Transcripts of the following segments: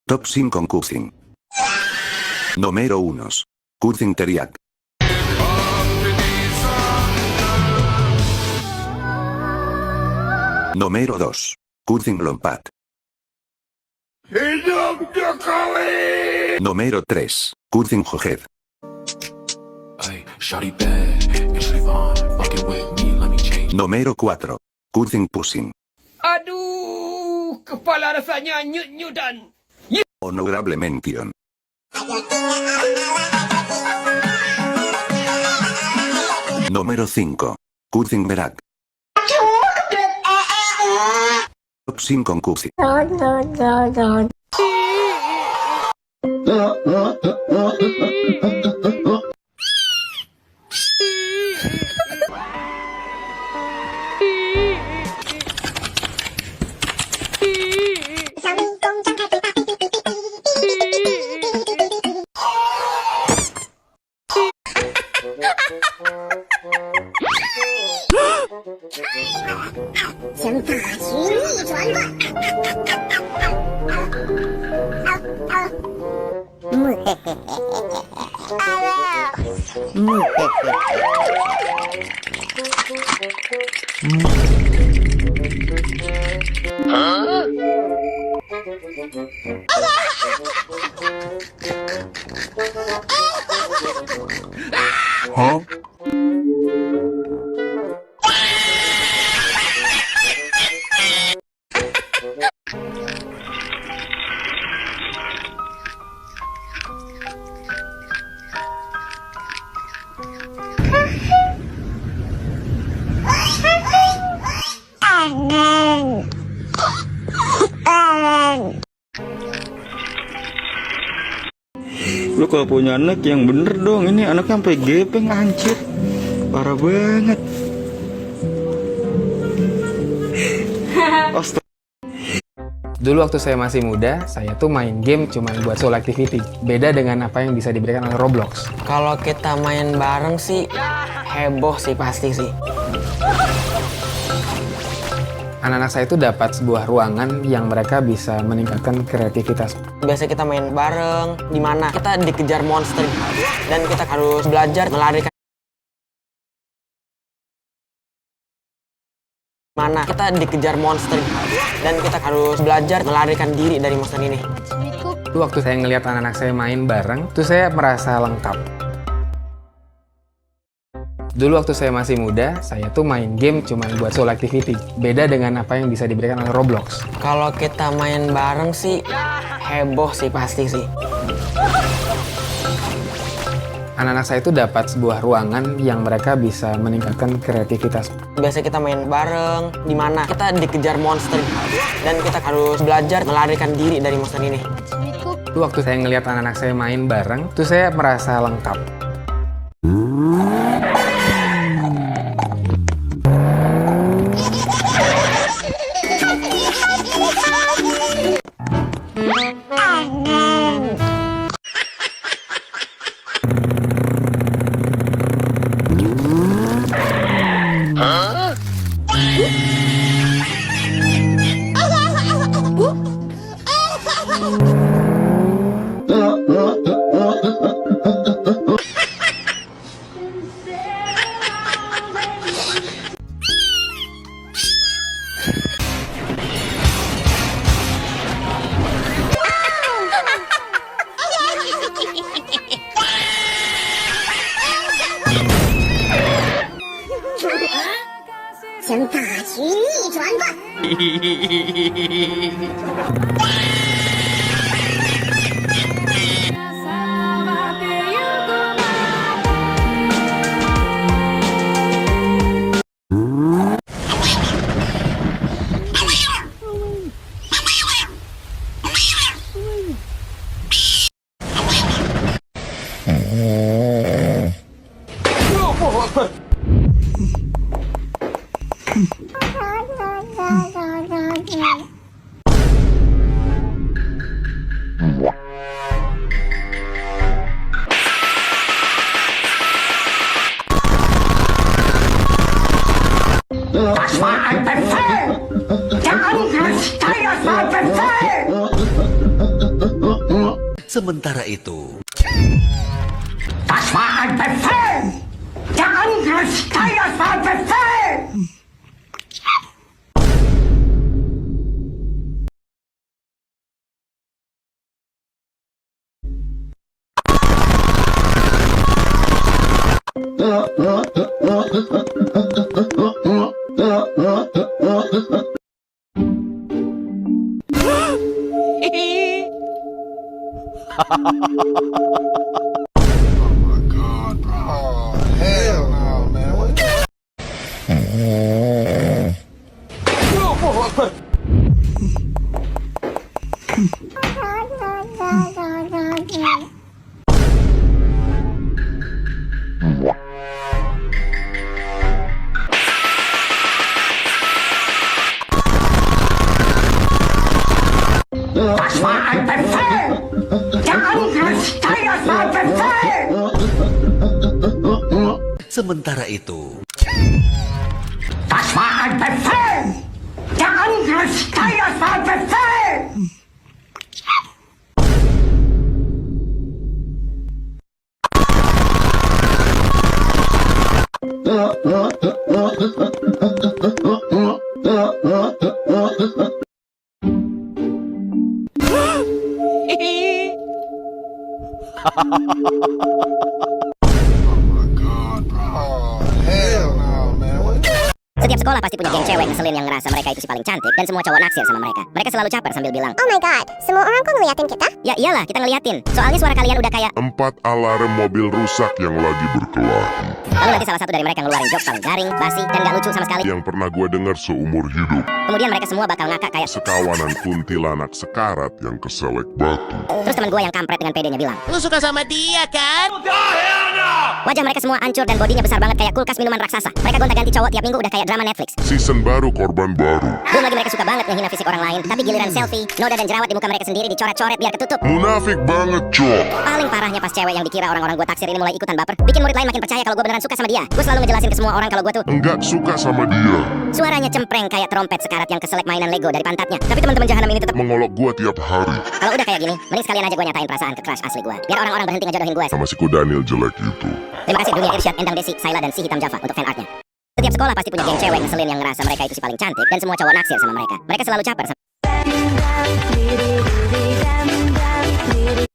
Top 5 Cuisine. Número 1. Cuisine Teriyaki. Número 2. Cuisine Lompat. Hidup Jokowi! Número 3. Cuisine Johed. Ay, shawty bad, and she fine. Fucking with me, let me change. Número 4. Cuisine Pusin. Aduh, kepala rasanya nyut-nyutan. Honorable mention. Número 5. Cuisine Merak. Top 5 Cuisine. Lu kalau punya anak yang bener dong, ini anaknya sampai gepeng anjir. Parah banget. Astaga. Dulu waktu saya masih muda, saya tuh main game cuma buat soul activity. Beda dengan apa yang bisa diberikan oleh Roblox. Kalau kita main bareng sih, heboh sih pasti sih. Anak-anak saya itu dapat sebuah ruangan yang mereka bisa meningkatkan kreativitas. Biasa kita main bareng, di mana kita dikejar monster dan kita harus belajar melarikan. Mana kita dikejar monster dan kita harus belajar melarikan diri dari monster ini. Itu waktu saya ngelihat anak-anak saya main bareng, tuh saya merasa lengkap. Dulu waktu saya masih muda, saya tuh main game cuma buat soul activity. Beda dengan apa yang bisa diberikan oleh Roblox. Kalau kita main bareng sih, heboh sih pasti sih. Anak-anak saya itu dapat sebuah ruangan yang mereka bisa meningkatkan kreativitas. Biasa kita main bareng, di mana kita dikejar monster dan kita harus belajar melarikan diri dari monster ini. Itu waktu saya ngelihat anak-anak saya main bareng, tuh saya merasa lengkap. Sementara itu, sementara itu, Setiap sekolah pasti punya geng cewek ngeselin yang ngerasa mereka itu si paling cantik dan semua cowok naksir sama mereka. Mereka selalu caper sambil bilang, "Oh my god, semua orang kok ngeliatin kita?" Ya iyalah, kita ngeliatin. Soalnya suara kalian udah kayak 4 alarm mobil rusak yang lagi berkelahi. Lalu nanti salah satu dari mereka ngeluarin jokes paling garing, basi, dan gak lucu sama sekali. Yang pernah gue dengar seumur hidup. Kemudian mereka semua bakal ngakak kayak Sekawanan kuntilanak sekarat yang keselek batu. Terus teman gue yang kampret dengan pedenya bilang, Lu suka sama dia kan? wajah mereka semua hancur dan bodinya besar banget kayak kulkas minuman raksasa. Mereka gonta-ganti cowok tiap minggu udah kayak drama Netflix. Season baru, korban baru. Belum lagi mereka suka banget ngehina fisik orang lain, tapi giliran selfie, noda dan jerawat di muka mereka sendiri dicoret-coret biar ketutup. Munafik banget, cok. Paling parahnya pas cewek yang dikira orang-orang gue taksir ini mulai ikutan baper, bikin murid lain makin percaya kalau gue beneran suka sama dia. Gue selalu ngejelasin ke semua orang kalau gue tuh Enggak suka sama dia. suaranya cempreng kayak trompet sekarat yang keselek mainan Lego dari pantatnya. Tapi teman-teman jahanam ini tetap Mengolok gue tiap hari. kalau udah kayak gini, mending sekalian aja gue nyatain perasaan ke crush asli gue, biar orang-orang berhenti ngejodohin gue. Sama si Daniel jelek itu. Terima kasih Dunia Irsyad, Endang Desi, Saila, dan Si Hitam Java untuk fan artnya. Setiap sekolah pasti punya geng cewek ngeselin yang ngerasa mereka itu si paling cantik dan semua cowok naksir sama mereka. Mereka selalu caper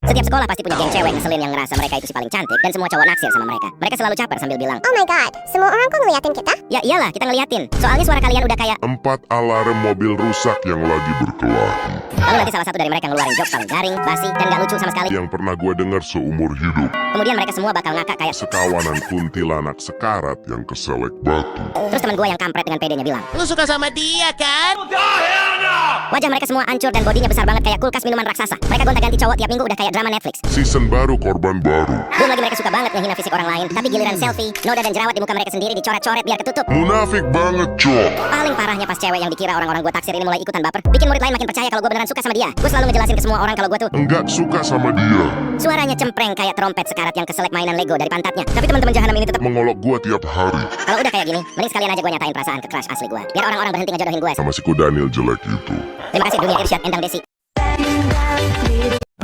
Setiap sekolah pasti punya geng cewek ngeselin yang ngerasa mereka itu si paling cantik dan semua cowok naksir sama mereka. Mereka selalu caper sambil bilang, "Oh my god, semua orang kok ngeliatin kita?" Ya iyalah, kita ngeliatin. Soalnya suara kalian udah kayak 4 alarm mobil rusak yang lagi berkelahi. Lalu nanti salah satu dari mereka ngeluarin jokes paling garing, basi, dan gak lucu sama sekali. Yang pernah gue dengar seumur hidup. Kemudian mereka semua bakal ngakak kayak Sekawanan kuntilanak sekarat yang keselek batu. Terus teman gue yang kampret dengan pedenya bilang, Lu suka sama dia kan? wajah mereka semua hancur dan bodinya besar banget kayak kulkas minuman raksasa. Mereka gonta-ganti cowok tiap minggu udah kayak drama Netflix. Season baru, korban baru. Belum lagi mereka suka banget ngehina fisik orang lain, tapi giliran selfie, noda dan jerawat di muka mereka sendiri dicoret-coret biar ketutup. Munafik banget, cok. Paling parahnya pas cewek yang dikira orang-orang gue taksir ini mulai ikutan baper, bikin murid lain makin percaya kalau gue beneran suka sama dia. Gue selalu ngejelasin ke semua orang kalau gue tuh Enggak suka sama dia. suaranya cempreng kayak trompet sekarat yang keselek mainan Lego dari pantatnya. Tapi teman-teman jahanam ini tetap Mengolok gue tiap hari. kalau udah kayak gini, mending sekalian aja gue nyatain perasaan ke crush asli gue, biar orang-orang berhenti ngejodohin gue. Sama si Daniel jelek itu. Terima kasih Dunia Irsyad, Endang Desi.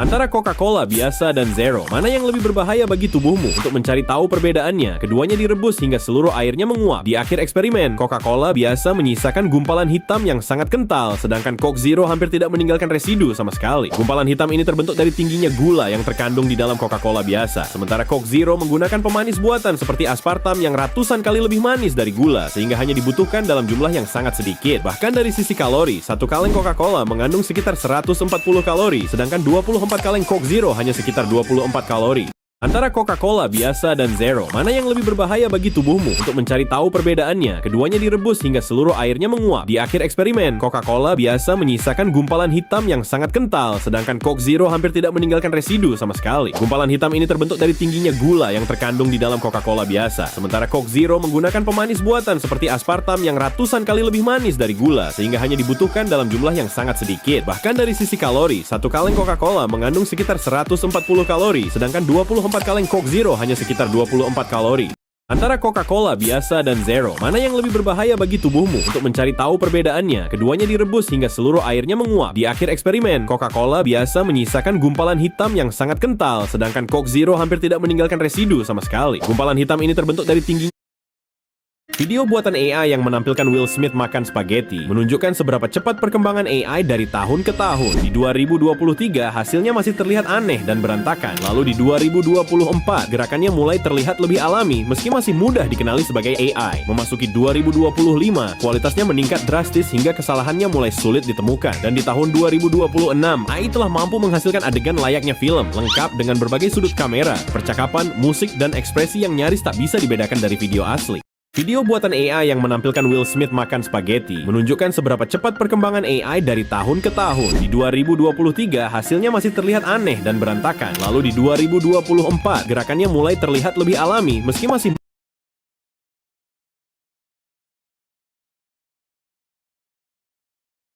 Antara Coca-Cola biasa dan Zero, mana yang lebih berbahaya bagi tubuhmu? Untuk mencari tahu perbedaannya, keduanya direbus hingga seluruh airnya menguap. Di akhir eksperimen, Coca-Cola biasa menyisakan gumpalan hitam yang sangat kental, sedangkan Coke Zero hampir tidak meninggalkan residu sama sekali. Gumpalan hitam ini terbentuk dari tingginya gula yang terkandung di dalam Coca-Cola biasa, sementara Coke Zero menggunakan pemanis buatan seperti aspartam yang ratusan kali lebih manis dari gula, sehingga hanya dibutuhkan dalam jumlah yang sangat sedikit. Bahkan dari sisi kalori, satu kaleng Coca-Cola mengandung sekitar 140 kalori, sedangkan 24 kaleng Coke Zero hanya sekitar 24 kalori. Antara Coca-Cola biasa dan Zero, mana yang lebih berbahaya bagi tubuhmu? Untuk mencari tahu perbedaannya, keduanya direbus hingga seluruh airnya menguap. Di akhir eksperimen, Coca-Cola biasa menyisakan gumpalan hitam yang sangat kental, sedangkan Coke Zero hampir tidak meninggalkan residu sama sekali. Gumpalan hitam ini terbentuk dari tingginya gula yang terkandung di dalam Coca-Cola biasa, sementara Coke Zero menggunakan pemanis buatan seperti aspartam yang ratusan kali lebih manis dari gula, sehingga hanya dibutuhkan dalam jumlah yang sangat sedikit. Bahkan dari sisi kalori, satu kaleng Coca-Cola mengandung sekitar 140 kalori, sedangkan 24 kaleng Coke Zero hanya sekitar 24 kalori. Antara Coca-Cola biasa dan Zero, mana yang lebih berbahaya bagi tubuhmu? Untuk mencari tahu perbedaannya, keduanya direbus hingga seluruh airnya menguap. Di akhir eksperimen, Coca-Cola biasa menyisakan gumpalan hitam yang sangat kental, sedangkan Coke Zero hampir tidak meninggalkan residu sama sekali. Gumpalan hitam ini terbentuk dari tinggi. Video buatan AI yang menampilkan Will Smith makan spaghetti menunjukkan seberapa cepat perkembangan AI dari tahun ke tahun. Di 2023, hasilnya masih terlihat aneh dan berantakan. Lalu di 2024, gerakannya mulai terlihat lebih alami meski masih mudah dikenali sebagai AI. Memasuki 2025, kualitasnya meningkat drastis hingga kesalahannya mulai sulit ditemukan. Dan di tahun 2026, AI telah mampu menghasilkan adegan layaknya film, lengkap dengan berbagai sudut kamera, percakapan, musik, dan ekspresi yang nyaris tak bisa dibedakan dari video asli. Video buatan AI yang menampilkan Will Smith makan spaghetti menunjukkan seberapa cepat perkembangan AI dari tahun ke tahun. Di 2023, hasilnya masih terlihat aneh dan berantakan. Lalu di 2024, gerakannya mulai terlihat lebih alami meski masih